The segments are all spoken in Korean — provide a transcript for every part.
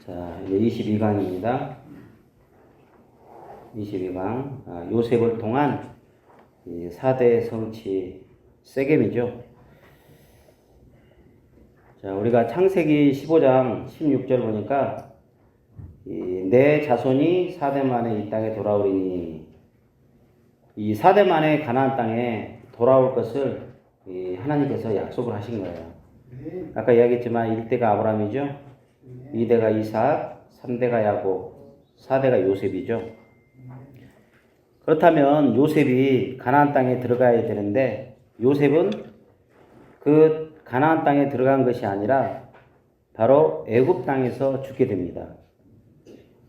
자, 이제 22강입니다. 22강. 요셉을 통한 4대 성취 세겜이죠. 자, 우리가 창세기 15장 16절 보니까 내 자손이 4대 만에 이 땅에 돌아오리니, 이 4대 만에 가나안 땅에 돌아올 것을 하나님께서 약속을 하신 거예요. 아까 이야기했지만 1대가 아브라함이죠. 2대가 이삭, 3대가 야곱, 4대가 요셉이죠. 그렇다면 요셉이 가나안 땅에 들어가야 되는데, 요셉은 그 가나안 땅에 들어간 것이 아니라 바로 애굽 땅에서 죽게 됩니다.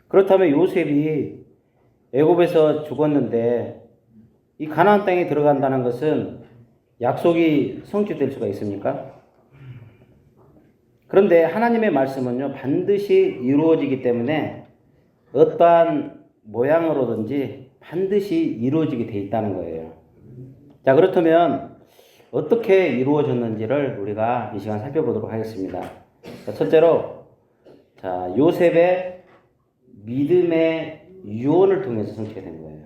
그렇다면 요셉이 애굽에서 죽었는데 이 가나안 땅에 들어간다는 것은 약속이 성취될 수가 있습니까? 그런데 하나님의 말씀은요, 반드시 이루어지기 때문에 어떠한 모양으로든지 반드시 이루어지게 돼 있다는 거예요. 자, 그렇다면 어떻게 이루어졌는지를 우리가 이 시간 살펴보도록 하겠습니다. 자, 첫째로, 자, 요셉의 믿음의 유언을 통해서 성취가 된 거예요.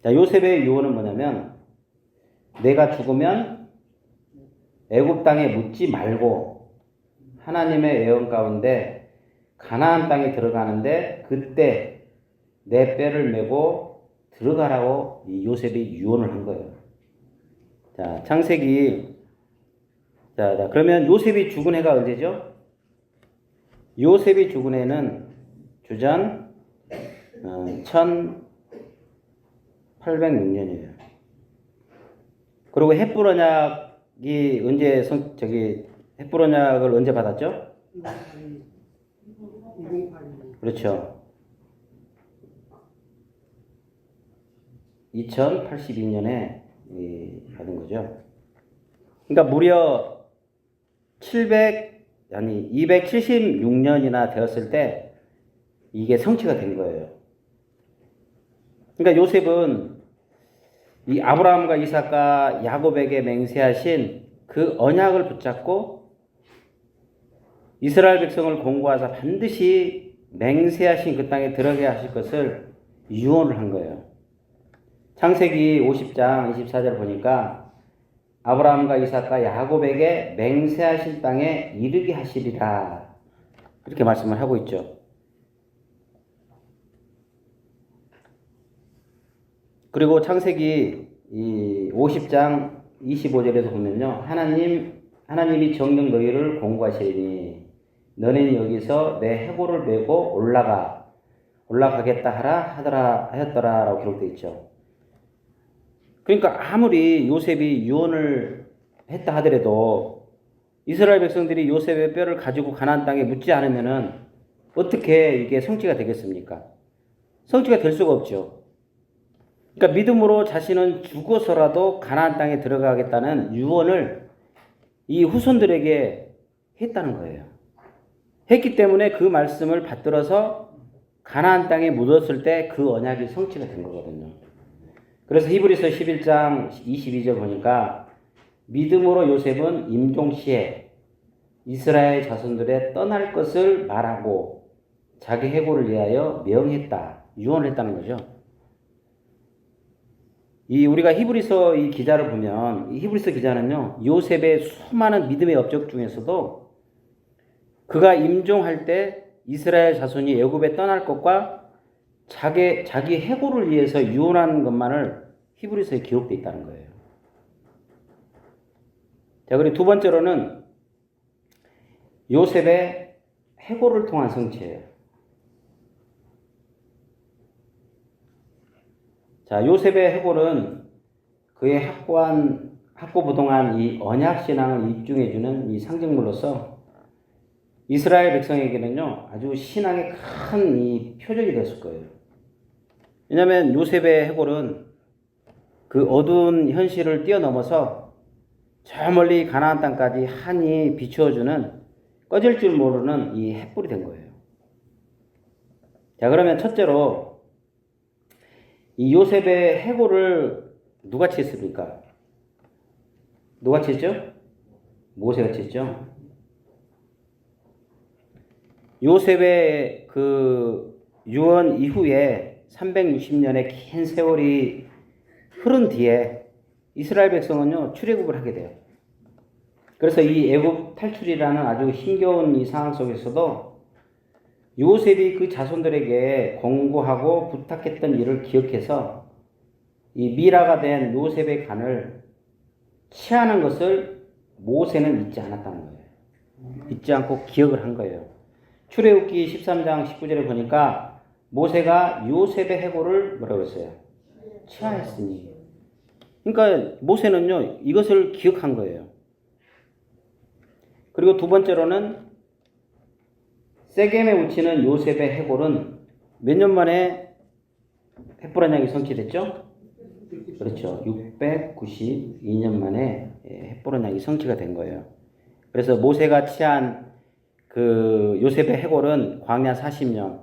자, 요셉의 유언은 뭐냐면, 내가 죽으면 애굽 땅에 묻지 말고 하나님의 예언 가운데 가나안 땅에 들어가는데 그때 내 뼈를 메고 들어가라고 이 요셉이 유언을 한 거예요. 자, 창세기. 자, 그러면 요셉이 죽은 해가 언제죠? 요셉이 죽은 해는 주전 1806년이에요. 그리고 햇불 언약이 언제 햇불 언약을 언제 받았죠? 그렇죠. 2082년에 받은 거죠. 그러니까 무려 276년이나 되었을 때 이게 성취가 된 거예요. 그러니까 요셉은 이 아브라함과 이삭과 야곱에게 맹세하신 그 언약을 붙잡고 이스라엘 백성을 공고하사 반드시 맹세하신 그 땅에 들어가게 하실 것을 유언을 한 거예요. 창세기 50장 24절 보니까 아브라함과 이삭과 야곱에게 맹세하신 땅에 이르게 하시리라, 이렇게 말씀을 하고 있죠. 그리고 창세기 50장 25절에도 보면요, 하나님이 정녕 너희를 공고하시리니 너는 여기서 내 해골을 메고 올라가겠다 하였더라라고 기록되어 있죠. 그러니까 아무리 요셉이 유언을 했다 하더라도 이스라엘 백성들이 요셉의 뼈를 가지고 가나안 땅에 묻지 않으면은 어떻게 이게 성취가 되겠습니까? 성취가 될 수가 없죠. 그러니까 믿음으로 자신은 죽어서라도 가나안 땅에 들어가겠다는 유언을 이 후손들에게 했다는 거예요. 했기 때문에 그 말씀을 받들어서 가나안 땅에 묻었을 때 그 언약이 성취가 된 거거든요. 그래서 히브리서 11장 22절 보니까 믿음으로 요셉은 임종시에 이스라엘 자손들의 떠날 것을 말하고 자기 해고를 위하여 명했다, 유언을 했다는 거죠. 우리가 히브리서 이 기자를 보면, 이 히브리서 기자는요, 요셉의 수많은 믿음의 업적 중에서도 그가 임종할 때 이스라엘 자손이 애굽에 떠날 것과 자기 해고를 위해서 유언하는 것만을 히브리서에 기록되어 있다는 거예요. 자, 그리고 두 번째로는 요셉의 해고를 통한 성취예요. 자, 요셉의 해골은 그의 확고부동한 이 언약신앙을 입증해주는 이 상징물로서 이스라엘 백성에게는요, 아주 신앙의 큰 이 표적이 됐을 거예요. 왜냐하면 요셉의 해골은 그 어두운 현실을 뛰어넘어서 저 멀리 가나안 땅까지 환히 비추어주는, 꺼질 줄 모르는 이 햇불이 된 거예요. 자, 그러면 첫째로 이 요셉의 해골을 누가 쳤습니까? 누가 쳤죠? 모세가 쳤죠. 요셉의 그 유언 이후에 360년의 긴 세월이 흐른 뒤에 이스라엘 백성은요 출애굽을 하게 돼요. 그래서 이 애굽 탈출이라는 아주 힘겨운 이 상황 속에서도 요셉이 그 자손들에게 권고하고 부탁했던 일을 기억해서 이 미라가 된 요셉의 간을 취하는 것을 모세는 잊지 않았다는 거예요. 잊지 않고 기억을 한 거예요. 출애굽기 13장 19절에 보니까 모세가 요셉의 해골을 뭐라고 했어요? 취하였으니. 그러니까 모세는요 이것을 기억한 거예요. 그리고 두 번째로는 세겜에 묻히는 요셉의 해골은 몇 년 만에 헷불 언약이 성취됐죠? 그렇죠. 692년 만에 헷불 언약이 성취가 된 거예요. 그래서 모세가 취한 그 요셉의 해골은 광야 40년,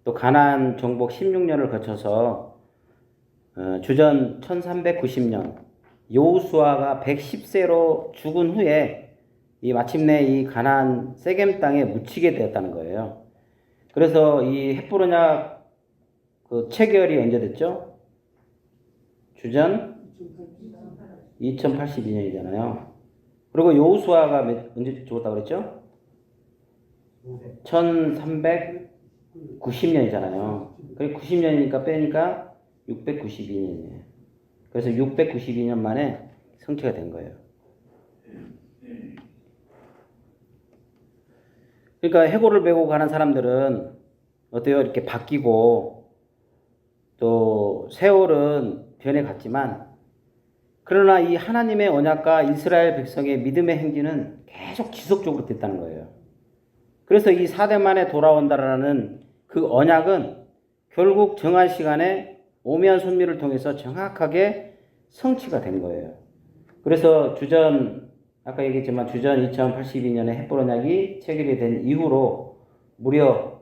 또 가나안 정복 16년을 거쳐서 주전 1390년 여호수아가 110세로 죽은 후에 이 마침내 이 가나안 세겜 땅에 묻히게 되었다는 거예요. 그래서 이 헷불 언약 그 체결이 언제 됐죠? 주전 2082년이잖아요. 그리고 여호수아가 언제 죽었다고 그랬죠? 1390년이잖아요. 그게 90년이니까 빼니까 692년이에요. 그래서 692년 만에 성취가 된 거예요. 그러니까 해골을 메고 가는 사람들은 어때요? 이렇게 바뀌고 또 세월은 변해갔지만 그러나 이 하나님의 언약과 이스라엘 백성의 믿음의 행진은 계속 지속적으로 됐다는 거예요. 그래서 이 4대 만에 돌아온다라는 그 언약은 결국 정한 시간에 오미한 손미를 통해서 정확하게 성취가 된 거예요. 그래서 아까 얘기했지만 주전 2082년에 헷불 언약이 체결이 된 이후로 무려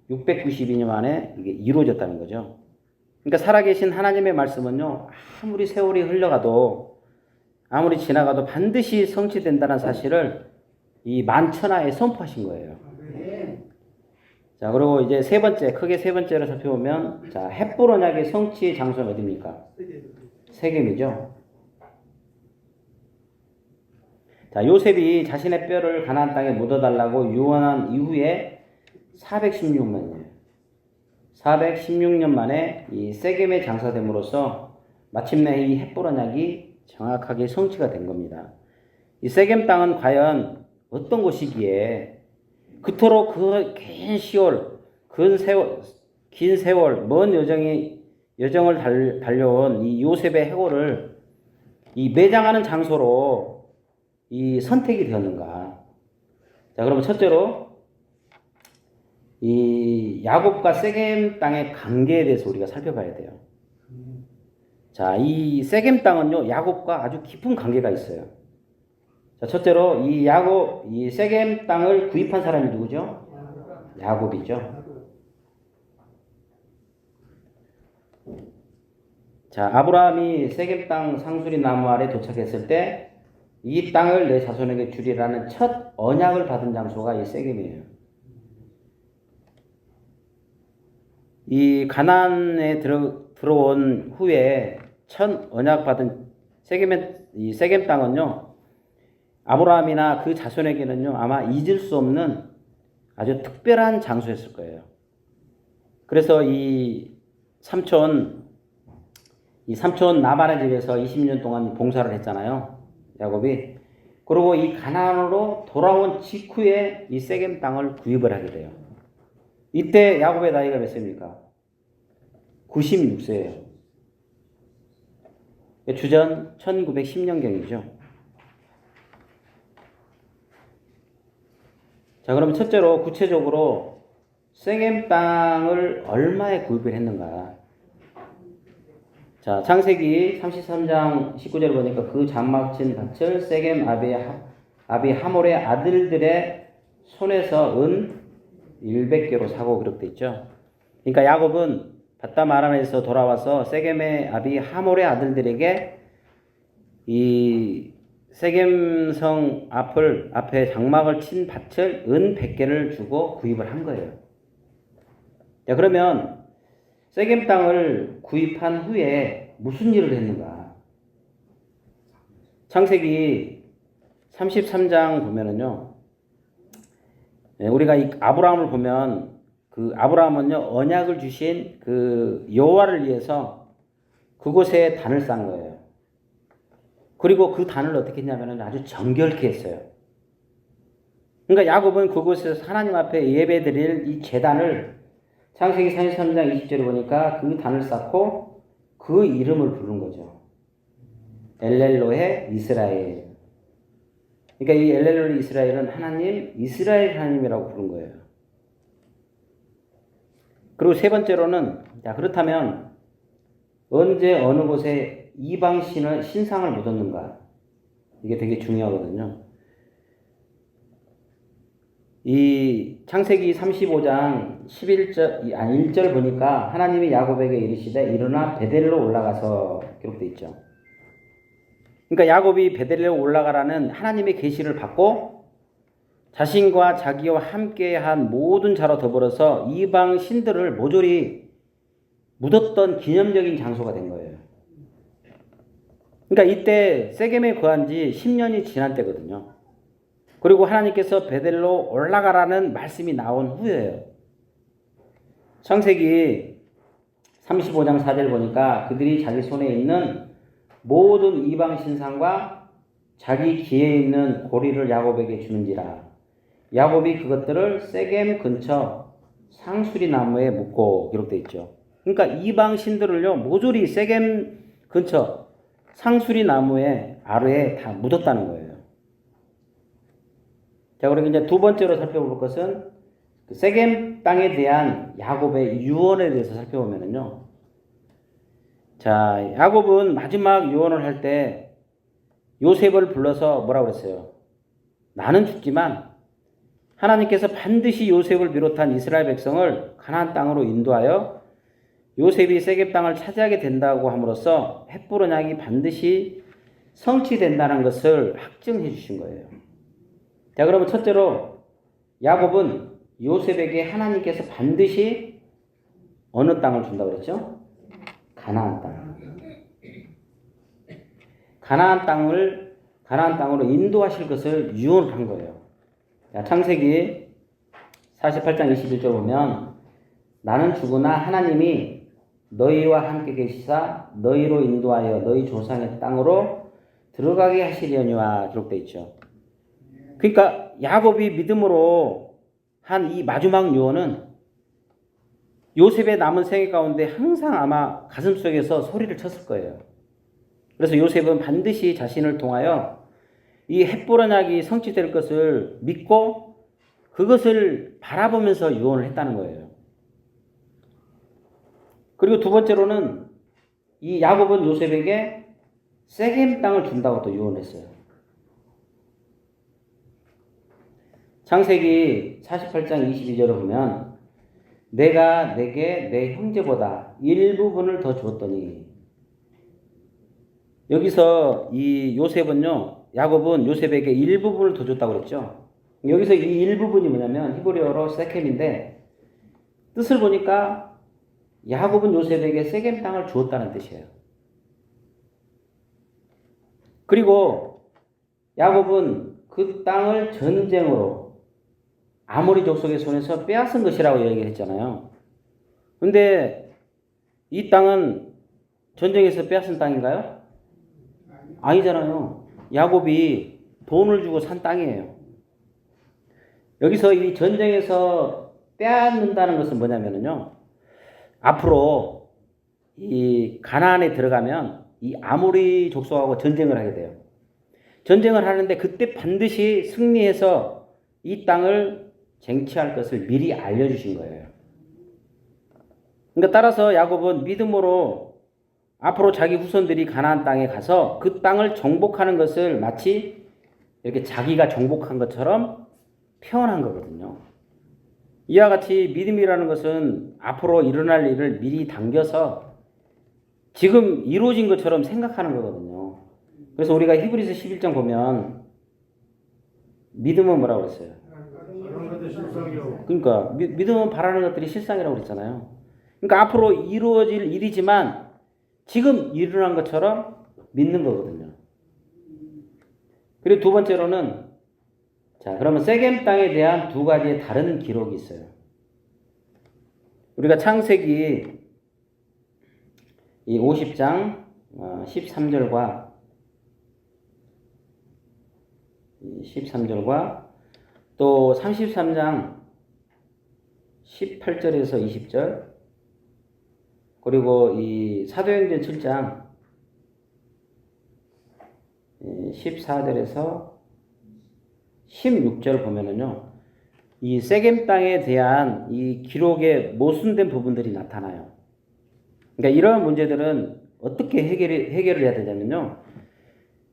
692년 만에 이게 이루어졌다는 거죠. 그러니까 살아계신 하나님의 말씀은요, 아무리 세월이 흘러가도 아무리 지나가도 반드시 성취된다는 사실을 이 만천하에 선포하신 거예요. 자, 그리고 이제 크게 세 번째로 살펴보면, 자, 헷불 언약의 성취 장소는 어디입니까? 세겜이죠. 자, 요셉이 자신의 뼈를 가나안 땅에 묻어달라고 유언한 이후에 416년이에요. 416년 만에 이 세겜에 장사됨으로써 마침내 이 헷불 언약이 정확하게 성취가 된 겁니다. 이 세겜 땅은 과연 어떤 곳이기에 그토록 그 긴 세월, 먼 여정을 달려온 이 요셉의 해골을 이 매장하는 장소로 이 선택이 되었는가? 자, 그러면 첫째로 이 야곱과 세겜 땅의 관계에 대해서 우리가 살펴봐야 돼요. 자, 이 세겜 땅은요 야곱과 아주 깊은 관계가 있어요. 자, 첫째로 이 세겜 땅을 구입한 사람이 누구죠? 야곱이죠. 자, 아브라함이 세겜 땅 상수리 나무 아래 도착했을 때 이 땅을 내 자손에게 주리라는 첫 언약을 받은 장소가 이 세겜이에요. 이 가나안에 들어온 후에 첫 언약 받은 이 세겜 땅은요, 아브라함이나 그 자손에게는요, 아마 잊을 수 없는 아주 특별한 장소였을 거예요. 그래서 이 삼촌 라반의 집에서 20년 동안 봉사를 했잖아요. 야곱이. 그리고 이 가나안으로 돌아온 직후에 이 세겜 땅을 구입을 하게 돼요. 이때 야곱의 나이가 몇 세입니까? 96세예요. 주전 1910년경이죠. 자, 그럼 첫째로 구체적으로 세겜 땅을 얼마에 구입을 했는가? 자, 창세기 33장 19절을 보니까 그 장막친 밭을 세겜 아비 하몰의 아들들의 손에서 은 100개로 사고 기록되어 있죠. 그러니까 야곱은 바담 아람에서 돌아와서 세겜의 아비 하몰의 아들들에게 이 세겜성 앞에 장막을 친 밭을 은 100개를 주고 구입을 한 거예요. 자, 그러면 세겜 땅을 구입한 후에 무슨 일을 했는가? 창세기 33장 보면은요, 우리가 이 아브라함을 보면 그 아브라함은요, 언약을 주신 그 여호와를 위해서 그곳에 단을 쌓은 거예요. 그리고 그 단을 어떻게 했냐면 아주 정결케 했어요. 그러니까 야곱은 그곳에서 하나님 앞에 예배드릴 이 제단을 창세기 33장 20절에 보니까 그 단을 쌓고 그 이름을 부른 거죠. 엘렐로헤 이스라엘. 그러니까 이 엘렐로헤 이스라엘은 하나님, 이스라엘 하나님이라고 부른 거예요. 그리고 세 번째로는, 자, 그렇다면 언제 어느 곳에 이방 신상을 묻었는가? 이게 되게 중요하거든요. 이 창세기 35장 1절 보니까 하나님이 야곱에게 이르시되 일어나 베델로 올라가서 기록되어 있죠. 그러니까 야곱이 베델로 올라가라는 하나님의 계시를 받고 자신과 자기와 함께한 모든 자로 더불어서 이방 신들을 모조리 묻었던 기념적인 장소가 된 거예요. 그러니까 이때 세겜에 거한 지 10년이 지난 때거든요. 그리고 하나님께서 베델로 올라가라는 말씀이 나온 후예요. 창세기 35장 4절 보니까 그들이 자기 손에 있는 모든 이방 신상과 자기 귀에 있는 고리를 야곱에게 주는지라. 야곱이 그것들을 세겜 근처 상수리 나무에 묶고 기록되어 있죠. 그러니까 이방 신들을요 모조리 세겜 근처 상수리 나무에 아래에 다 묻었다는 거예요. 자, 그리고 이제 두 번째로 살펴볼 것은 그 세겜 땅에 대한 야곱의 유언에 대해서 살펴보면은요. 자, 야곱은 마지막 유언을 할 때 요셉을 불러서 뭐라고 그랬어요? 나는 죽지만 하나님께서 반드시 요셉을 비롯한 이스라엘 백성을 가나안 땅으로 인도하여 요셉이 세겜 땅을 차지하게 된다고 함으로써 헷불 언약이 반드시 성취된다는 것을 확증해 주신 거예요. 자, 그러면 첫째로 야곱은 요셉에게 하나님께서 반드시 어느 땅을 준다고 그랬죠? 가나안 땅. 가나안 땅으로 인도하실 것을 유언을 한 거예요. 자, 창세기 48장 21절 보면 나는 죽으나 하나님이 너희와 함께 계시사 너희로 인도하여 너희 조상의 땅으로 들어가게 하시려니와 기록되어 있죠. 그러니까 야곱이 믿음으로 한 이 마지막 유언은 요셉의 남은 생애 가운데 항상 아마 가슴속에서 소리를 쳤을 거예요. 그래서 요셉은 반드시 자신을 통하여 이 헷불 언약이 성취될 것을 믿고 그것을 바라보면서 유언을 했다는 거예요. 그리고 두 번째로는 이 야곱은 요셉에게 세겜 땅을 준다고 또 유언했어요. 창세기 48장 22절을 보면 내가 내게 내 형제보다 일부분을 더 주었더니, 여기서 이 요셉은요, 야곱은 요셉에게 일부분을 더 줬다고 그랬죠. 여기서 이 일부분이 뭐냐면 히브리어로 세겜인데 뜻을 보니까 야곱은 요셉에게 세겜 땅을 주었다는 뜻이에요. 그리고 야곱은 그 땅을 전쟁으로 아모리 족속의 손에서 빼앗은 것이라고 얘기했잖아요. 근데 이 땅은 전쟁에서 빼앗은 땅인가요? 아니잖아요. 야곱이 돈을 주고 산 땅이에요. 여기서 이 전쟁에서 빼앗는다는 것은 뭐냐면요, 앞으로 이 가나안에 들어가면 이 아모리 족속하고 전쟁을 하게 돼요. 전쟁을 하는데 그때 반드시 승리해서 이 땅을 쟁취할 것을 미리 알려주신 거예요. 그러니까 따라서 야곱은 믿음으로 앞으로 자기 후손들이 가나안 땅에 가서 그 땅을 정복하는 것을 마치 이렇게 자기가 정복한 것처럼 표현한 거거든요. 이와 같이 믿음이라는 것은 앞으로 일어날 일을 미리 당겨서 지금 이루어진 것처럼 생각하는 거거든요. 그래서 우리가 히브리서 11장 보면 믿음은 뭐라고 그랬어요? 그러니까 믿음은 바라는 것들이 실상이라고 그랬잖아요. 그러니까 앞으로 이루어질 일이지만 지금 일어난 것처럼 믿는 거거든요. 그리고 두 번째로는 자, 그러면 세겜 땅에 대한 두 가지의 다른 기록이 있어요. 우리가 창세기 이 50장 13절과 13절과 또 33장 18절에서 20절 그리고 이 사도행전 7장 14절에서 16절 보면은요, 이 세겜 땅에 대한 이 기록에 모순된 부분들이 나타나요. 그러니까 이러한 문제들은 어떻게 해결을 해야 되냐면요,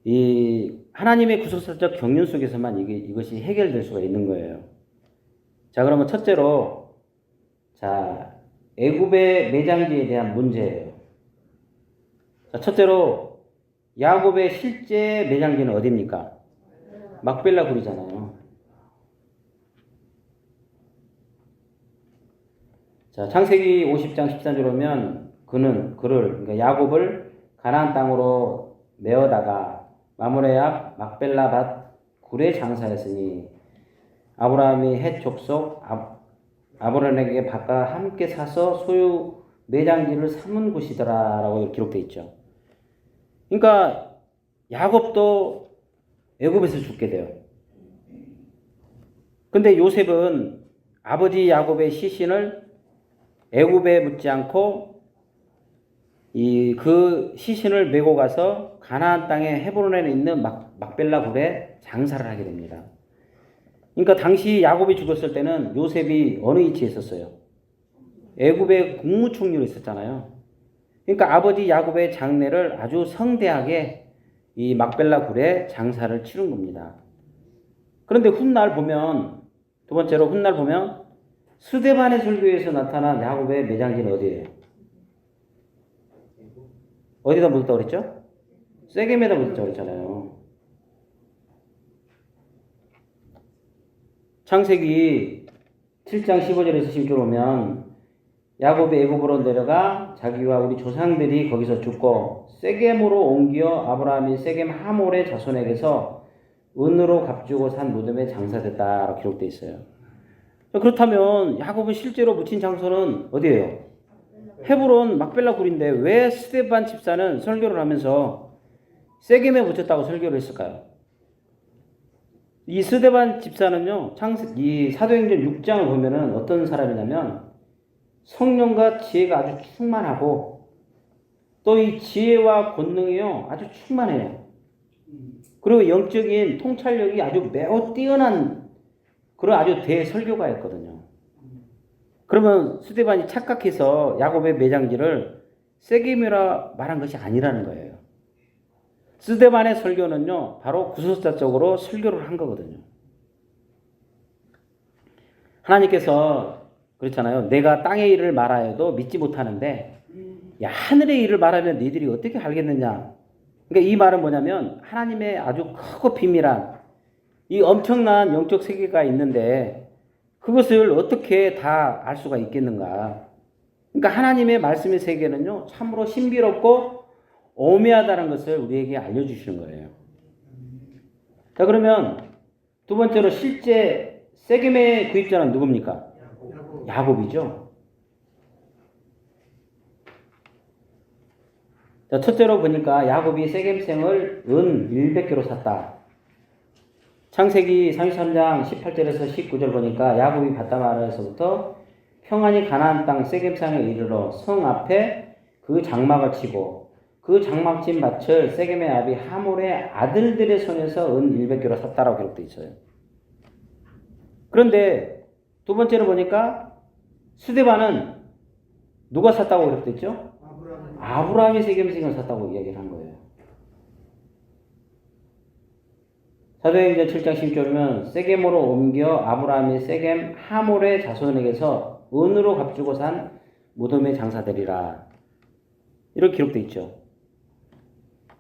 이 하나님의 구속사적 경륜 속에서만 이것이 해결될 수가 있는 거예요. 자, 그러면 첫째로, 자, 애굽의 매장지에 대한 문제예요. 자, 첫째로 야곱의 실제 매장지는 어디입니까? 막벨라 굴이잖아요. 자, 창세기 50장 14절 보면 그러니까 야곱을 가나안 땅으로 메어다가 마므레 앞 막벨라 밭 굴에 장사했으니 아브라함이 헷 족속 아브라함에게 밭과 함께 사서 소유 매장지를 삼은 곳이더라라고 기록되어 있죠. 그러니까 야곱도 애굽에서 죽게 돼요. 근데 요셉은 아버지 야곱의 시신을 애굽에 묻지 않고 그 시신을 메고 가서 가나안 땅의 헤브론에 있는 막벨라 굴에 장사를 하게 됩니다. 그러니까 당시 야곱이 죽었을 때는 요셉이 어느 위치에 있었어요? 애굽의 국무총리로 있었잖아요. 그러니까 아버지 야곱의 장례를 아주 성대하게 이 막벨라 굴에 장사를 치른 겁니다. 그런데 훗날 보면, 두 번째로 훗날 보면 스데반의 설교에서 나타난 야곱의 매장지는 어디예요? 어디다 묻었다고 그랬죠? 세겜에다 묻었다고 그랬잖아요. 창세기 7장 15절에서 16절 보면 야곱이 애굽으로 내려가 자기와 우리 조상들이 거기서 죽고 세겜으로 옮겨 아브라함이 세겜 하몰의 자손에게서 은으로 값주고 산 무덤에 장사됐다라고 기록되어 있어요. 그렇다면 야곱은 실제로 묻힌 장소는 어디예요? 헤브론 막벨라 굴인데 왜 스데반 집사는 설교를 하면서 세겜에 묻혔다고 설교를 했을까요? 이 스데반 집사는요, 이 사도행전 6장을 보면은 어떤 사람이냐면 성령과 지혜가 아주 충만하고 또 이 지혜와 권능이요 아주 충만해요. 그리고 영적인 통찰력이 아주 매우 뛰어난 그런 아주 대설교가였거든요. 그러면 스데반이 착각해서 야곱의 매장지를 세겜이라 말한 것이 아니라는 거예요. 스데반의 설교는요 바로 구속사적으로 설교를 한 거거든요. 하나님께서 그렇잖아요. 내가 땅의 일을 말하여도 믿지 못하는데 야, 하늘의 일을 말하면 너희들이 어떻게 알겠느냐. 그러니까 이 말은 뭐냐면 하나님의 아주 크고 비밀한 이 엄청난 영적 세계가 있는데 그것을 어떻게 다 알 수가 있겠는가. 그러니까 하나님의 말씀의 세계는요 참으로 신비롭고 오묘하다는 것을 우리에게 알려주시는 거예요. 자, 그러면 두 번째로 실제 세겜의 구입자는 누굽니까? 야곱이죠. 자, 첫째로 보니까 야곱이 세겜생을 은 100개로 샀다. 창세기 33장 18절에서 19절 보니까 야곱이 바다마라에서부터 평안히 가나안 땅 세겜산에 이르러 성 앞에 그 장막을 치고 그 장막진 밭을 세겜의 아비 하몰의 아들들의 손에서 은 100개로 샀다라고 기록되어 있어요. 그런데 두 번째로 보니까 스데반은 누가 샀다고 기록되어 있죠? 아브라함이 세겜생을 샀다고 이야기를 한 거예요. 사도행전 7장 10절이면 세겜으로 옮겨 아브라함이 세겜 하몰의 자손에게서 은으로 값주고 산 무덤의 장사들이라 이렇게 기록되어 있죠.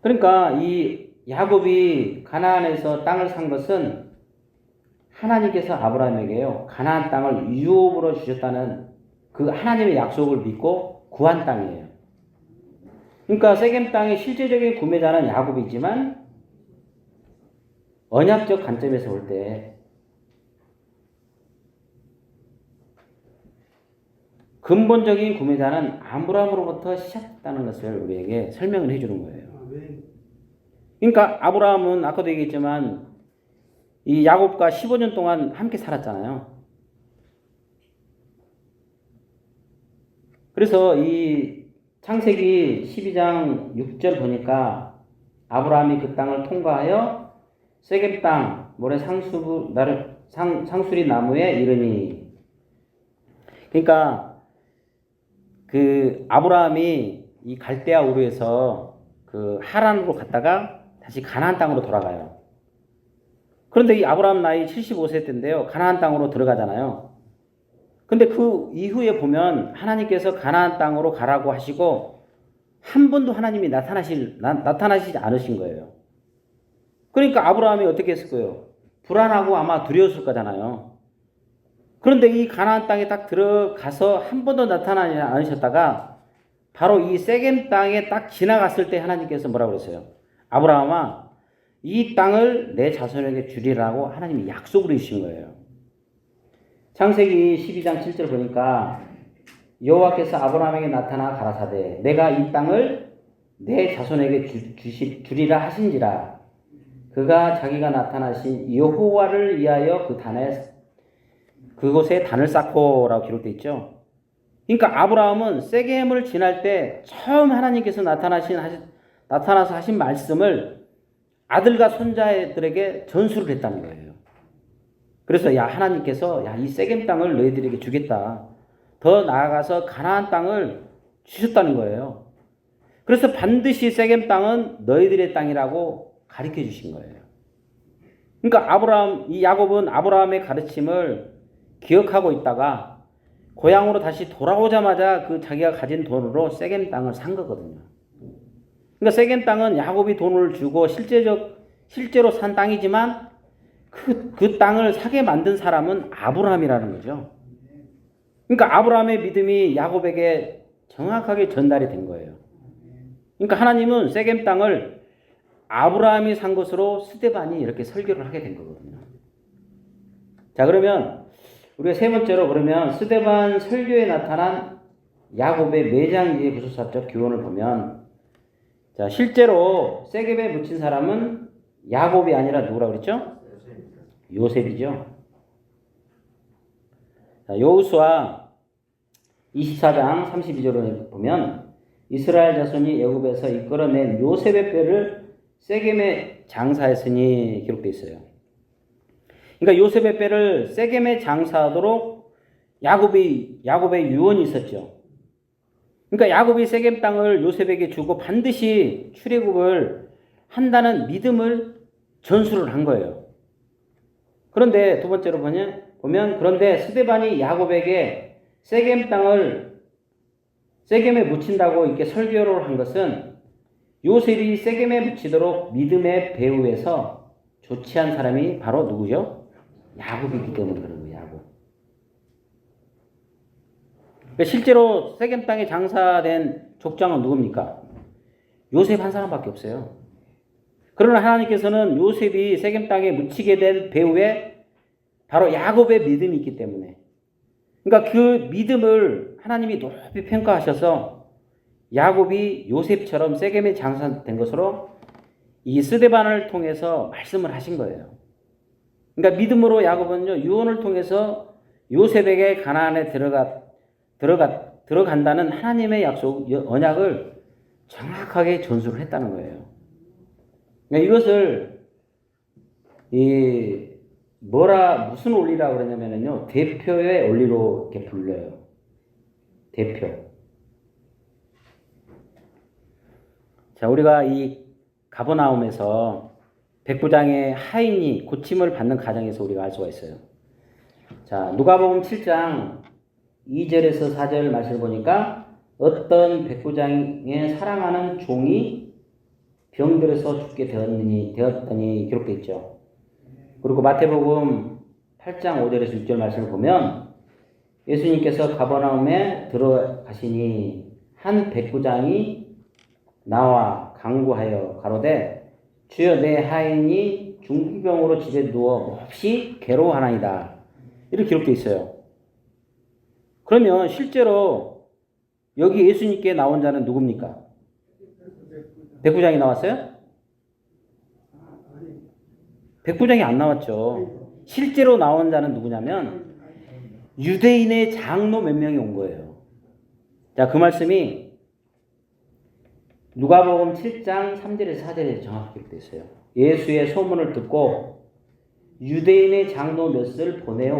그러니까 이 야곱이 가나안에서 땅을 산 것은 하나님께서 아브라함에게요, 가나안 땅을 유업으로 주셨다는 그 하나님의 약속을 믿고 구한 땅이에요. 그러니까 세겜 땅의 실제적인 구매자는 야곱이지만 언약적 관점에서 볼 때 근본적인 구매자는 아브라함으로부터 시작했다는 것을 우리에게 설명을 해주는 거예요. 그러니까 아브라함은 아까도 얘기했지만 이 야곱과 15년 동안 함께 살았잖아요. 그래서 이 창세기 12장 6절 보니까 아브라함이 그 땅을 통과하여 세겜 땅 모래 상수리 나무에 이르니. 그러니까 그 아브라함이 이 갈대아 우르에서 그 하란으로 갔다가 다시 가나안 땅으로 돌아가요. 그런데 이 아브라함 나이 75세 때인데요, 가나안 땅으로 들어가잖아요. 근데 그 이후에 보면 하나님께서 가나안 땅으로 가라고 하시고 한 번도 하나님이 나타나시지 않으신 거예요. 그러니까 아브라함이 어떻게 했을 거예요? 불안하고 아마 두려웠을 거잖아요. 그런데 이 가나안 땅에 딱 들어가서 한 번도 나타나지 않으셨다가 바로 이 세겜 땅에 딱 지나갔을 때 하나님께서 뭐라고 그랬어요? 아브라함아, 이 땅을 내 자손에게 주리라고 하나님이 약속을 해주신 거예요. 창세기 12장 7절 보니까 여호와께서 아브라함에게 나타나 가라사대 내가 이 땅을 내 자손에게 주리라 하신지라. 그가 자기가 나타나신 여호와를 위하여 그곳에 단을 쌓고라고 기록되어 있죠. 그러니까 아브라함은 세겜을 지날 때 처음 하나님께서 나타나서 하신 말씀을 아들과 손자들에게 전수를 했다는 거예요. 그래서 하나님께서 이 세겜 땅을 너희들에게 주겠다. 더 나아가서 가나안 땅을 주셨다는 거예요. 그래서 반드시 세겜 땅은 너희들의 땅이라고 가르쳐 주신 거예요. 그러니까 야곱은 아브라함의 가르침을 기억하고 있다가 고향으로 다시 돌아오자마자 그 자기가 가진 돈으로 세겜 땅을 산 거거든요. 그러니까 세겜 땅은 야곱이 돈을 주고 실제로 산 땅이지만 그 땅을 사게 만든 사람은 아브라함이라는 거죠. 그러니까 아브라함의 믿음이 야곱에게 정확하게 전달이 된 거예요. 그러니까 하나님은 세겜 땅을 아브라함이 산 것으로 스데반이 이렇게 설교를 하게 된 거거든요. 자, 그러면 우리가 세 번째로 그러면 스데반 설교에 나타난 야곱의 매장지의 구속사적 교훈을 보면, 자, 실제로 세겜에 묻힌 사람은 야곱이 아니라 누구라고 그랬죠? 요셉이죠. 여호수아 24장 32절을 보면 이스라엘 자손이 애굽에서 이끌어낸 요셉의 뼈를 세겜에 장사했으니 기록되어 있어요. 그러니까 요셉의 뼈를 세겜에 장사하도록 야곱의 유언이 있었죠. 그러니까 야곱이 세겜 땅을 요셉에게 주고 반드시 출애굽을 한다는 믿음을 전수를 한 거예요. 그런데 두 번째로 보면 그런데 스데반이 야곱에게 세겜에 묻힌다고 이렇게 설교를 한 것은 요셉이 세겜에 묻히도록 믿음의 배후에서 조치한 사람이 바로 누구죠? 야곱이기 때문에 그런 거예요. 야곱. 그러니까 실제로 세겜 땅에 장사된 족장은 누굽니까? 요셉 한 사람밖에 없어요. 그러나 하나님께서는 요셉이 세겜 땅에 묻히게 된 배후에 바로 야곱의 믿음이 있기 때문에, 그러니까 그 믿음을 하나님이 높이 평가하셔서 야곱이 요셉처럼 세겜에 장사된 것으로 이 스데반을 통해서 말씀을 하신 거예요. 그러니까 믿음으로 야곱은요, 유언을 통해서 요셉에게 가나안에 들어간다는 하나님의 약속, 언약을 정확하게 전수를 했다는 거예요. 그러니까 이것을 무슨 원리라고 그러냐면요, 대표의 원리로 이렇게 불려요. 대표. 자, 우리가 이 가버나움에서 백부장의 하인이 고침을 받는 가정에서 우리가 알 수가 있어요. 자, 누가복음 7장 2절에서 4절 말씀을 보니까 어떤 백부장의 사랑하는 종이 병들어서 죽게 되었더니 기록되어 있죠. 그리고 마태복음 8장 5절에서 6절 말씀을 보면 예수님께서 가버나움에 들어가시니 한 백부장이 나와 간구하여 가로되 주여 내 하인이 중풍병으로 집에 누워 몹시 괴로워하나이다. 이렇게 기록되어 있어요. 그러면 실제로 여기 예수님께 나온 자는 누굽니까? 백부장이 나왔어요? 백부장이 안 나왔죠. 실제로 나온 자는 누구냐면 유대인의 장로 몇 명이 온 거예요. 자, 그 말씀이 누가복음 7장 3절에서 4절에 정확히 기록되어 있어요. 예수의 소문을 듣고 유대인의 장로 몇을 보내어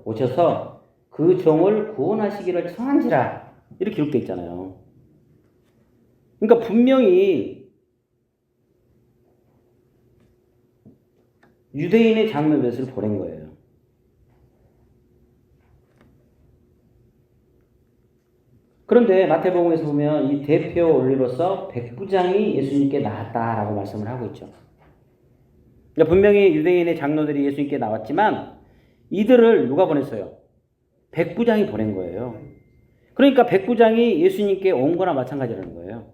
오셔서 그 종을 구원하시기를 청한지라 이렇게 기록되어 있잖아요. 그러니까 분명히 유대인의 장로 몇을 보낸 거예요. 그런데 마태복음에서 보면 이 대표 원리로서 백부장이 예수님께 나왔다라고 말씀을 하고 있죠. 그러니까 분명히 유대인의 장로들이 예수님께 나왔지만 이들을 누가 보냈어요? 백부장이 보낸 거예요. 그러니까 백부장이 예수님께 온 거나 마찬가지라는 거예요.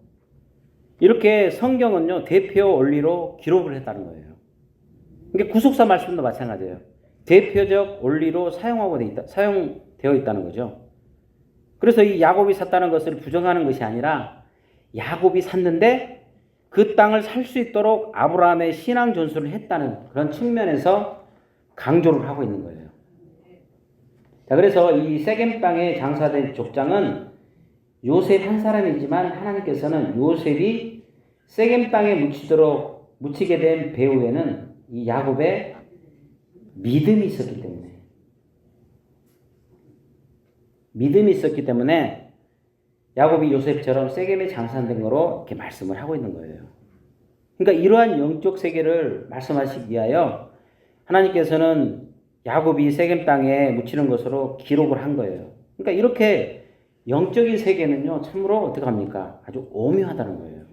이렇게 성경은요, 대표 원리로 기록을 했다는 거예요. 그러니까 구속사 말씀도 마찬가지예요. 대표적 원리로 사용되어 있다는 거죠. 그래서 이 야곱이 샀다는 것을 부정하는 것이 아니라 야곱이 샀는데 그 땅을 살 수 있도록 아브라함의 신앙 전수를 했다는 그런 측면에서 강조를 하고 있는 거예요. 자, 그래서 이 세겜 땅에 장사된 족장은 요셉 한 사람이지만 하나님께서는 요셉이 세겜 땅에 묻히게 된 배후에는 이 야곱의 믿음이 있었기 때문에 야곱이 요셉처럼 세겜에 장사된 거로 이렇게 말씀을 하고 있는 거예요. 그러니까 이러한 영적 세계를 말씀하시기 위하여 하나님께서는 야곱이 세겜 땅에 묻히는 것으로 기록을 한 거예요. 그러니까 이렇게 영적인 세계는요, 참으로 어떻게 합니까? 아주 오묘하다는 거예요.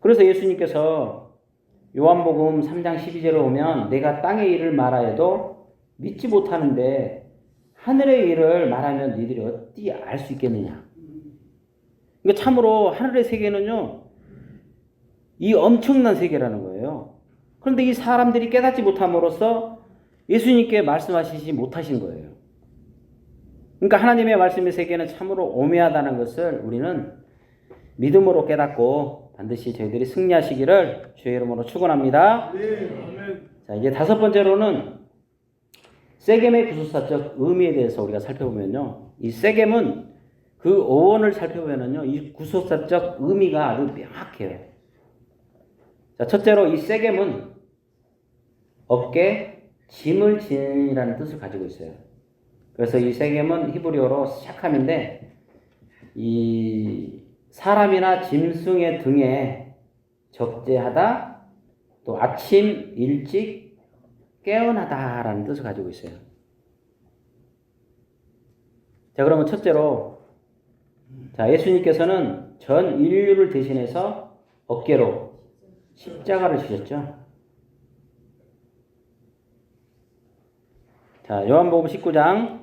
그래서 예수님께서 요한복음 3장 12절에 보면 내가 땅의 일을 말하여도 믿지 못하는데 하늘의 일을 말하면 너희들이 어찌 알 수 있겠느냐. 그러니까 참으로 하늘의 세계는요, 이 엄청난 세계라는 거예요. 그런데 이 사람들이 깨닫지 못함으로써 예수님께 말씀하시지 못하신 거예요. 그러니까 하나님의 말씀의 세계는 참으로 오묘하다는 것을 우리는 믿음으로 깨닫고 반드시 저희들이 승리하시기를 주의 이름으로 축원합니다. 자, 이제 다섯 번째로는 세겜의 구속사적 의미에 대해서 우리가 살펴보면요, 이 세겜은 그 어원을 살펴보면요, 이 구속사적 의미가 아주 명확해요. 자, 첫째로 이 세겜은 어깨 짐을 지니라는 뜻을 가지고 있어요. 그래서 이 세겜은 히브리어로 샤캄인데 이 사람이나 짐승의 등에 적재하다, 또 아침 일찍 깨어나다라는 뜻을 가지고 있어요. 자, 그러면 첫째로, 자, 예수님께서는 전 인류를 대신해서 어깨로 십자가를 지셨죠. 자, 요한복음 19장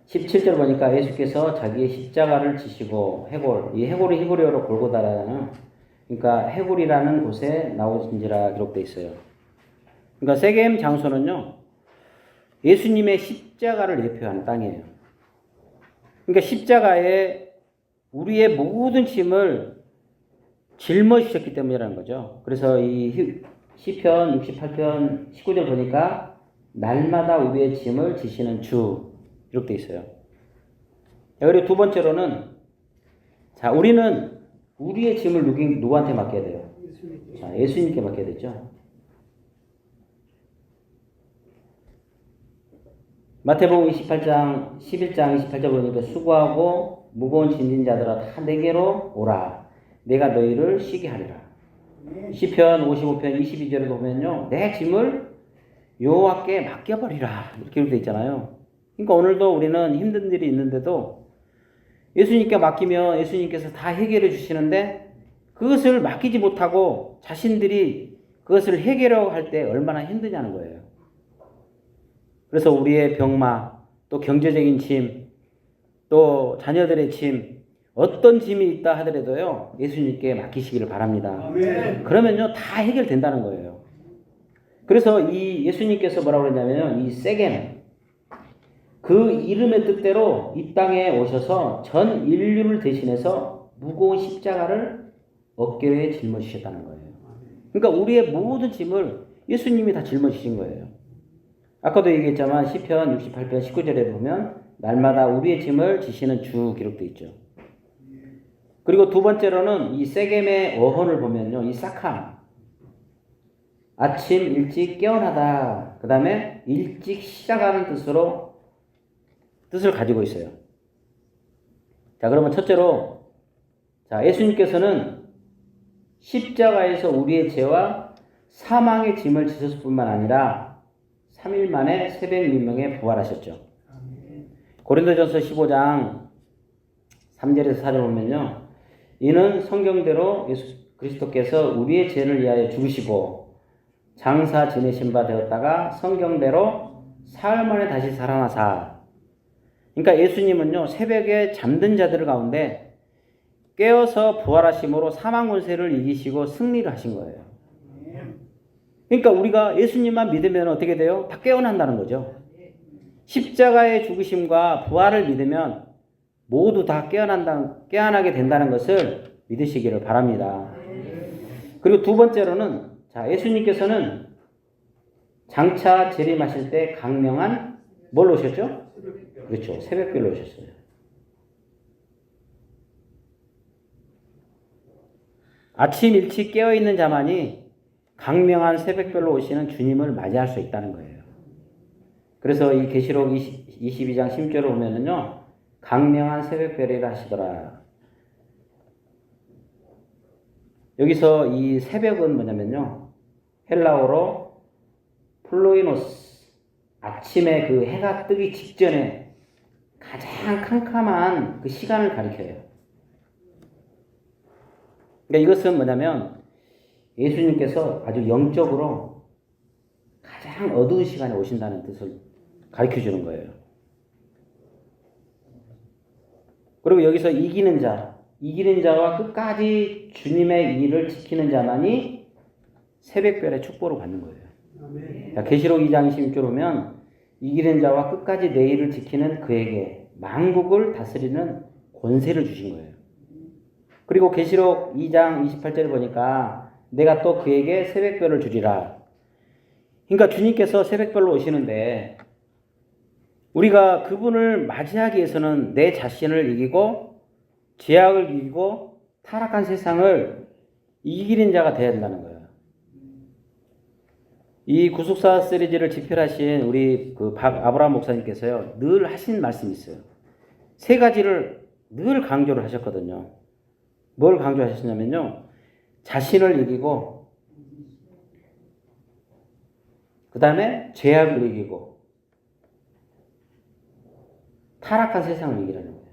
17절 보니까 예수께서 자기의 십자가를 지시고 이 해골이 히브리어로 골고다라는, 그러니까 해골이라는 곳에 나오신지라 기록되어 있어요. 그러니까 세겜 장소는요, 예수님의 십자가를 예표하는 땅이에요. 그러니까 십자가에 우리의 모든 짐을 짊어지셨기 때문이라는 거죠. 그래서 이 시편 68편 19절 보니까 날마다 우리의 짐을 지시는 주 이렇게 돼 있어요. 그리고 두 번째로는, 자, 우리는 우리의 짐을 누구한테 맡겨야 돼요? 자, 예수님께 맡겨야 되죠. 마태복음 11장 28절 보니까 수고하고 무거운 짐진 자들아 다 내게로 오라. 내가 너희를 쉬게 하리라. 시편 55편 22절에 보면요, 내 짐을 여호와께 맡겨버리라 이렇게 되어 있잖아요. 그러니까 오늘도 우리는 힘든 일이 있는데도 예수님께 맡기면 예수님께서 다 해결해 주시는데 그것을 맡기지 못하고 자신들이 그것을 해결하려고 할 때 얼마나 힘드냐는 거예요. 그래서 우리의 병마, 또 경제적인 짐, 또 자녀들의 짐, 어떤 짐이 있다 하더라도요, 예수님께 맡기시기를 바랍니다. 아멘. 그러면요, 다 해결된다는 거예요. 그래서 이 예수님께서 뭐라고 그러냐면요, 이 세겜, 그 이름의 뜻대로 이 땅에 오셔서 전 인류를 대신해서 무거운 십자가를 어깨에 짊어지셨다는 거예요. 그러니까 우리의 모든 짐을 예수님이 다 짊어지신 거예요. 아까도 얘기했지만 시편 68편 19절에 보면 날마다 우리의 짐을 지시는 주 기록되어 있죠. 그리고 두 번째로는 이 세겜의 어헌을 보면요, 이 싹함, 아침 일찍 깨어나다, 그 다음에 일찍 시작하는 뜻을 가지고 있어요. 자, 그러면 첫째로, 자, 예수님께서는 십자가에서 우리의 죄와 사망의 짐을 지셨을 뿐만 아니라 3일 만에 새벽 민명에 부활하셨죠. 고린도전서 15장 3절에서 4절 보면요, 이는 성경대로 예수 그리스도께서 우리의 죄를 위하여 죽으시고 장사 지내신 바 되었다가 성경대로 사흘 만에 다시 살아나사. 그러니까 예수님은요, 새벽에 잠든 자들 가운데 깨어서 부활하심으로 사망 권세를 이기시고 승리를 하신 거예요. 그러니까 우리가 예수님만 믿으면 어떻게 돼요? 다 깨어난다는 거죠. 십자가의 죽으심과 부활을 믿으면 모두 다 깨어나게 된다는 것을 믿으시기를 바랍니다. 그리고 두 번째로는, 자, 예수님께서는 장차 재림하실 때 강명한 뭘 오셨죠? 그렇죠. 새벽별로 오셨어요. 아침 일찍 깨어있는 자만이 강명한 새벽별로 오시는 주님을 맞이할 수 있다는 거예요. 그래서 이 계시록 22장 10절을 보면은요, 강명한 새벽별이라 하시더라. 여기서 이 새벽은 뭐냐면요, 헬라어로 플로이노스, 아침에 그 해가 뜨기 직전에 가장 캄캄한 그 시간을 가리켜요. 그러니까 이것은 뭐냐면 예수님께서 아주 영적으로 가장 어두운 시간에 오신다는 뜻을 가르쳐 주는 거예요. 그리고 여기서 이기는 자와 끝까지 주님의 일을 지키는 자만이 새벽별의 축복을 받는 거예요. 자, 계시록 2장 26절 보면 이기는 자와 끝까지 내 일을 지키는 그에게 만국을 다스리는 권세를 주신 거예요. 그리고 계시록 2장 28절을 보니까 내가 또 그에게 새벽별을 주리라. 그러니까 주님께서 새벽별로 오시는데 우리가 그분을 맞이하기 위해서는 내 자신을 이기고 죄악을 이기고 타락한 세상을 이기는 자가 되어야 된다는 거예요. 이 구속사 시리즈를 집필하신 우리 그 아브라함 목사님께서요, 늘 하신 말씀이 있어요. 세 가지를 늘 강조를 하셨거든요. 뭘 강조하셨냐면요, 자신을 이기고, 그 다음에 죄악을 이기고, 타락한 세상을 이기라는 거예요.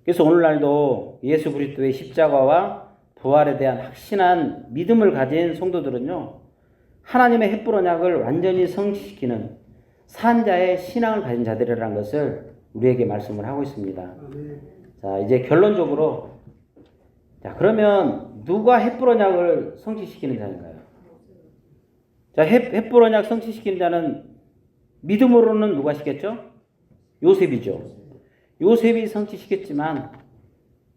그래서 오늘날도 예수 그리스도의 십자가와 부활에 대한 확신한 믿음을 가진 성도들은요, 하나님의 햇불 언약을 완전히 성취시키는 산자의 신앙을 가진 자들이라는 것을 우리에게 말씀을 하고 있습니다. 자, 이제 결론적으로, 자, 그러면 누가 햇불 언약을 성취시키는 자인가요? 자, 햇불 언약 성취시키는 자는 믿음으로는 누가 시켰죠? 요셉이죠. 요셉이 성취시켰지만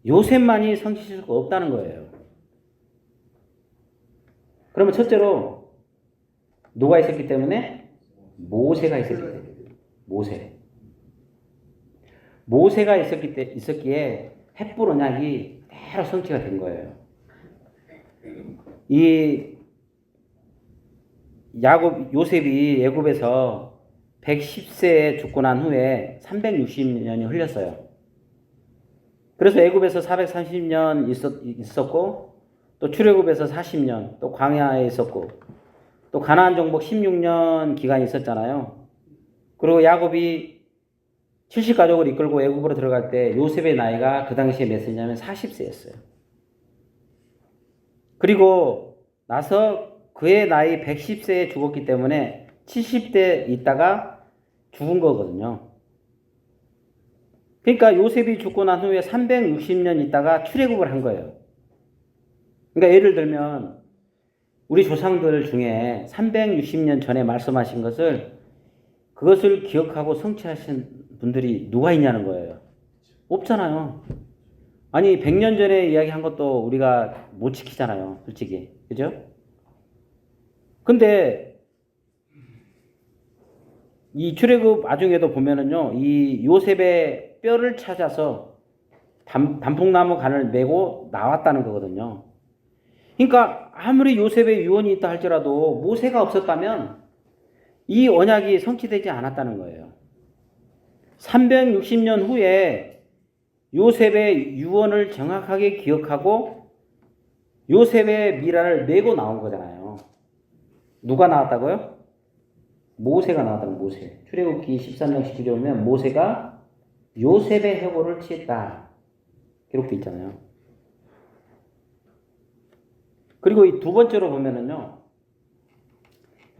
요셉만이 성취시킬 수가 없다는 거예요. 그러면 첫째로 누가 있었기 때문에? 모세가 있었기 때문에. 모세가 있었기에 햇불 언약이 대로 성취가 된 거예요. 이 요셉이 애굽에서 110세에 죽고 난 후에 360년이 흘렸어요. 그래서 애굽에서 430년 있었고, 또 출애굽에서 40년, 또 광야에 있었고, 또 가나안 정복 16년 기간이 있었잖아요. 그리고 야곱이 70가족을 이끌고 애굽으로 들어갈 때 요셉의 나이가 그 당시에 몇 세냐면 40세였어요. 그리고 나서 그의 나이 110세에 죽었기 때문에 70대 있다가 죽은 거거든요. 그러니까 요셉이 죽고 난 후에 360년 있다가 출애굽을 한 거예요. 그러니까 예를 들면 우리 조상들 중에 360년 전에 말씀하신 것을 그것을 기억하고 성취하신 분들이 누가 있냐는 거예요. 없잖아요. 아니 100년 전에 이야기한 것도 우리가 못 지키잖아요. 솔직히. 그죠? 근데 이 출애굽 나중에도 보면은요. 이 요셉의 뼈를 찾아서 단풍나무 간을 메고 나왔다는 거거든요. 그러니까 아무리 요셉의 유언이 있다 할지라도 모세가 없었다면 이 언약이 성취되지 않았다는 거예요. 360년 후에 요셉의 유언을 정확하게 기억하고 요셉의 미라를 메고 나온 거잖아요. 누가 나왔다고요? 모세가 나왔다는 모세. 출애굽기 13장 19절 보면 모세가 요셉의 해골을 취했다. 기록돼 있잖아요. 그리고 이 두 번째로 보면은요.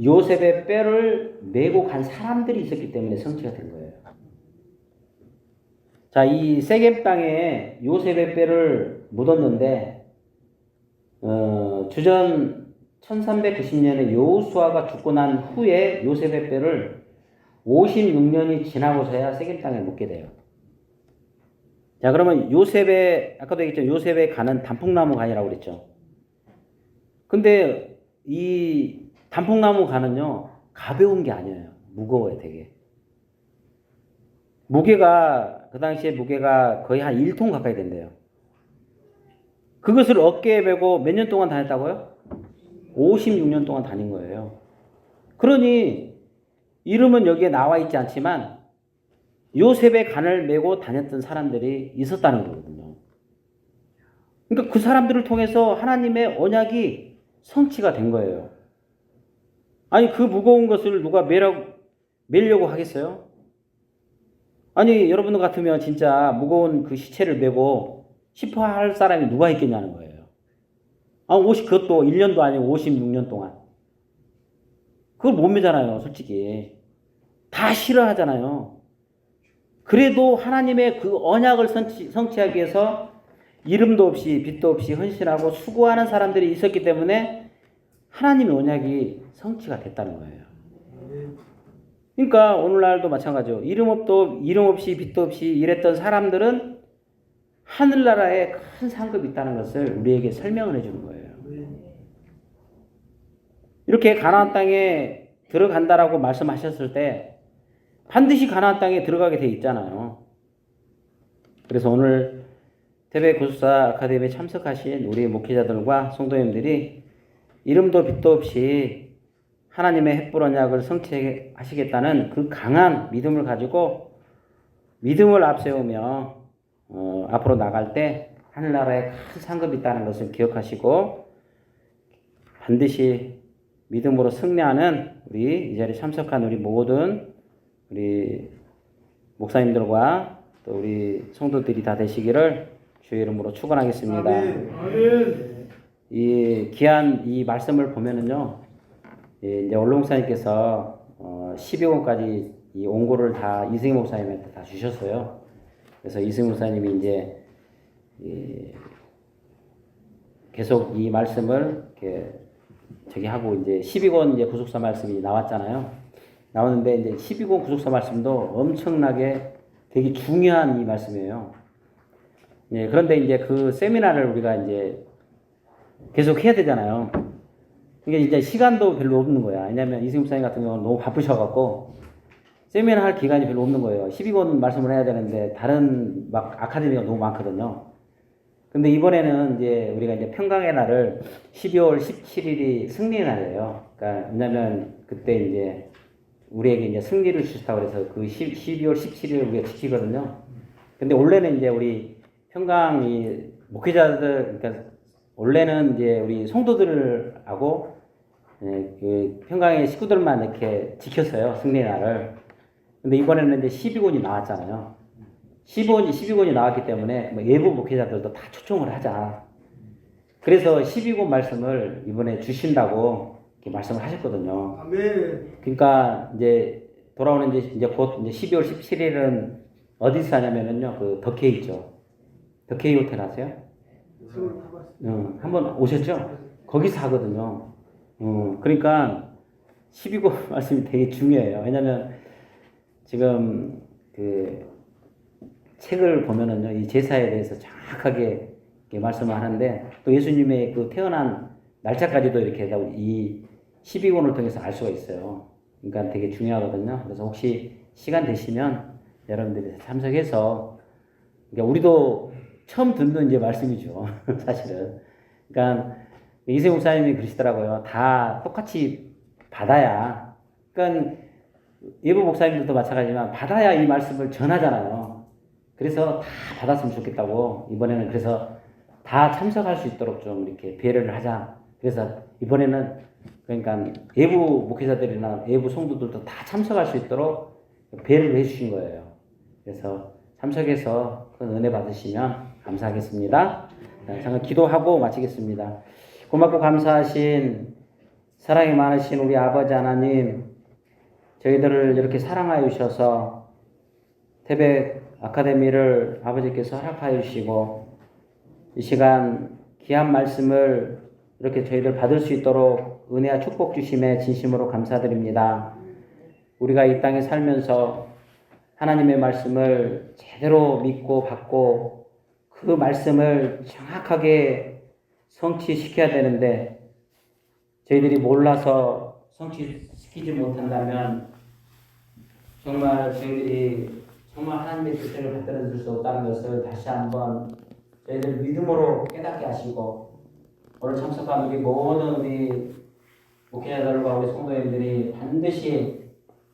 요셉의 뼈를 메고 간 사람들이 있었기 때문에 성취가 된 거예요. 자, 이 세겜 땅에 요셉의 뼈를 묻었는데 주전 1390년에 여호수아가 죽고 난 후에 요셉의 뼈를 56년이 지나고서야 세겜 땅에 묻게 돼요. 자, 그러면 요셉의 아까도 얘기했죠. 요셉의 간은 단풍나무 간이라고 그랬죠. 근데 이 단풍나무 간은요 가벼운 게 아니에요. 무거워요, 되게. 무게가 그 당시에 무게가 거의 한 1톤 가까이 된대요. 그것을 어깨에 메고 몇 년 동안 다녔다고요? 56년 동안 다닌 거예요. 그러니 이름은 여기에 나와 있지 않지만 요셉의 간을 메고 다녔던 사람들이 있었다는 거거든요. 그러니까 그 사람들을 통해서 하나님의 언약이 성취가 된 거예요. 아니 그 무거운 것을 누가 메려고 하겠어요? 아니 여러분 같으면 진짜 무거운 그 시체를 메고 싶어 할 사람이 누가 있겠냐는 거예요. 그것도 1년도 아니고 56년 동안. 그걸 못 메잖아요, 솔직히. 다 싫어하잖아요. 그래도 하나님의 그 언약을 성취하기 위해서 이름도 없이 빛도 없이 헌신하고 수고하는 사람들이 있었기 때문에 하나님의 언약이 성취가 됐다는 거예요. 그러니까 오늘날도 마찬가지죠. 이름 없이 빛도 없이 일했던 사람들은 하늘나라에 큰 상급이 있다는 것을 우리에게 설명을 해주는 거예요. 이렇게 가나안 땅에 들어간다라고 말씀하셨을 때 반드시 가나안 땅에 들어가게 돼 있잖아요. 그래서 오늘 태백구속사 아카데미에 참석하신 우리 목회자들과 성도님들이 이름도 빛도 없이 하나님의 햇불 언약을 성취하시겠다는 그 강한 믿음을 가지고 믿음을 앞세우며 앞으로 나갈 때 하늘나라에 큰 상급이 있다는 것을 기억하시고 반드시 믿음으로 승리하는 우리 이 자리에 참석한 우리 모든 우리 목사님들과 또 우리 성도들이 다 되시기를 주의 이름으로 축원하겠습니다. 아멘. 이 귀한 이 말씀을 보면은요, 이제 원로 목사님께서 12권까지 이 원고를 다 이승희 목사님한테 다 주셨어요. 그래서 이승희 목사님이 이제 계속 이 말씀을 이렇게 하고 이제 12권 이제 구속사 말씀이 나왔잖아요. 나오는데 이제 12권 구속사 말씀도 엄청나게 되게 중요한 이 말씀이에요. 예, 그런데 이제 그 세미나를 우리가 이제 계속 해야 되잖아요. 이게 이제 시간도 별로 없는 거야. 왜냐면 이승희 목사님 같은 경우는 너무 바쁘셔갖고 세미나 할 기간이 별로 없는 거예요. 12권 말씀을 해야 되는데 다른 막 아카데미가 너무 많거든요. 근데 이번에는 이제 우리가 이제 평강의 날을 12월 17일이 승리의 날이에요. 그러니까 왜냐면 그때 이제 우리에게 이제 승리를 주셨다고 해서 그 12월 17일을 우리가 지키거든요. 근데 원래는 이제 우리 평강 이 목회자들, 그러니까 원래는 이제 우리 성도들하고 그 평강의 식구들만 이렇게 지켰어요. 승리의 날을. 근데 이번에는 이제 12권이 나왔잖아요. 12권이 나왔기 때문에 뭐 예부 목회자들도 다 초청을 하자. 그래서 12권 말씀을 이번에 주신다고 이렇게 말씀을 하셨거든요. 아멘. 그러니까 이제 돌아오는 이제 곧 이제 12월 17일은 어디서 하냐면은요, 그 덕케이 있죠. 덕케이 호텔 아세요? 한번 오셨죠? 거기서 하거든요. 그러니까 12권 말씀이 되게 중요해요. 왜냐면 지금 그 책을 보면은요, 이 제사에 대해서 정확하게 이렇게 말씀을 하는데 또 예수님의 그 태어난 날짜까지도 이렇게 이 12권을 통해서 알 수가 있어요. 그러니까 되게 중요하거든요. 그래서 혹시 시간 되시면 여러분들이 참석해서, 그러니까 우리도 처음 듣는 이제 말씀이죠. 사실은. 그러니까 이세 목사님이 그러시더라고요. 다 똑같이 받아야, 그러니까 예부 목사님들도 마찬가지지만 받아야 이 말씀을 전하잖아요. 그래서 다 받았으면 좋겠다고 이번에는 그래서 다 참석할 수 있도록 좀 이렇게 배려를 하자. 그래서 이번에는 그러니까 예부 목회자들이나 예부 성도들도 다 참석할 수 있도록 배려를 해주신 거예요. 그래서 참석해서 큰 은혜 받으시면 감사하겠습니다. 잠깐 기도하고 마치겠습니다. 고맙고 감사하신 사랑이 많으신 우리 아버지 하나님, 저희들을 이렇게 사랑하여 주셔서 태백 아카데미를 아버지께서 허락하여 주시고 이 시간 귀한 말씀을 이렇게 저희들 받을 수 있도록 은혜와 축복 주심에 진심으로 감사드립니다. 우리가 이 땅에 살면서 하나님의 말씀을 제대로 믿고 받고 그 말씀을 정확하게 성취시켜야 되는데 저희들이 몰라서 성취시키지 못한다면 정말 저희들이 정말 하나님의 뜻을 받들어 줄 수 없다는 것을 다시 한번 저희들 믿음으로 깨닫게 하시고 오늘 참석한 우리 모든 우리 목회자들과 우리 성도님들이 반드시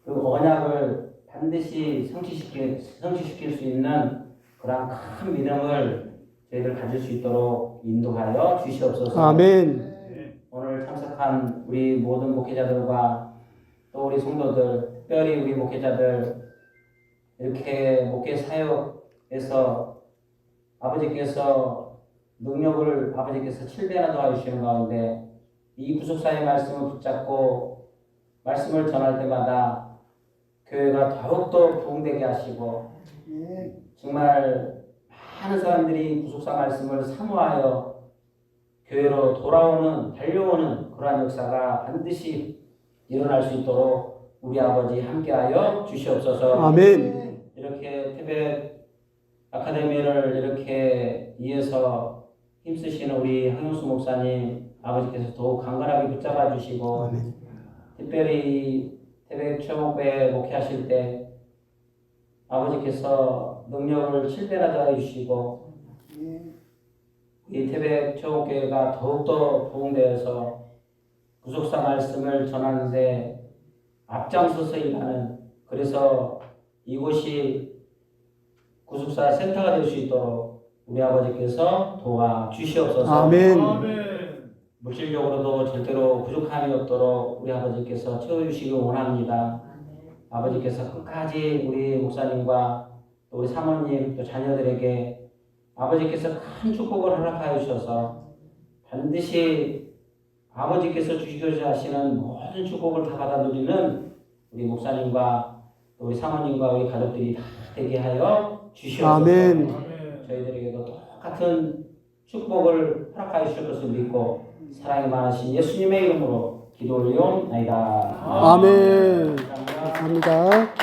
그 언약을 반드시 성취시킬 수 있는 그러한 큰 믿음을 저희들 가질 수 있도록 인도하여 주시옵소서. 아멘. 오늘 참석한 우리 모든 목회자들과 또 우리 성도들, 특별히 우리 목회자들 이렇게 목회 사역에서 아버지께서 능력을 아버지께서 7배나 더하시는 가운데 이 구속사의 말씀을 붙잡고 말씀을 전할 때마다 교회가 더욱더 부흥되게 하시고 정말 많은 사람들이 구속사 말씀을 사모하여 교회로 돌아오는 달려오는 그러한 역사가 반드시 일어날 수 있도록 우리 아버지 함께하여 주시옵소서. 아멘. 이렇게 태백 아카데미를 이렇게 위해서 힘쓰시는 우리 황영수 목사님 아버지께서 더욱 강건하게 붙잡아 주시고 아멘. 특별히 태백 최목배 목회하실 때 아버지께서 능력을 7배나 더해 주시고 이 태백 최목교회가 더욱더 부흥되어서 구속사 말씀을 전하는데 앞장서서 일하는, 그래서 이곳이 구속사 센터가 될 수 있도록 우리 아버지께서 도와주시옵소서. 아멘. 물질적으로도 절대로 부족함이 없도록 우리 아버지께서 채워주시기 원합니다. 아버지께서 끝까지 우리 목사님과 또 우리 사모님 또 자녀들에게 아버지께서 큰 축복을 허락하여 주셔서 반드시 아버지께서 주시고자 하시는 모든 축복을 다 받아 누리는 우리 목사님과 또 우리 사모님과 우리 가족들이 다 되게 하여 주시옵소서. 아멘. 저희들에게도 똑같은 축복을 허락하여 주실 것을 믿고 사랑이 많으신 예수님의 이름으로 기도 올리옵나이다. 아멘. 감사합니다.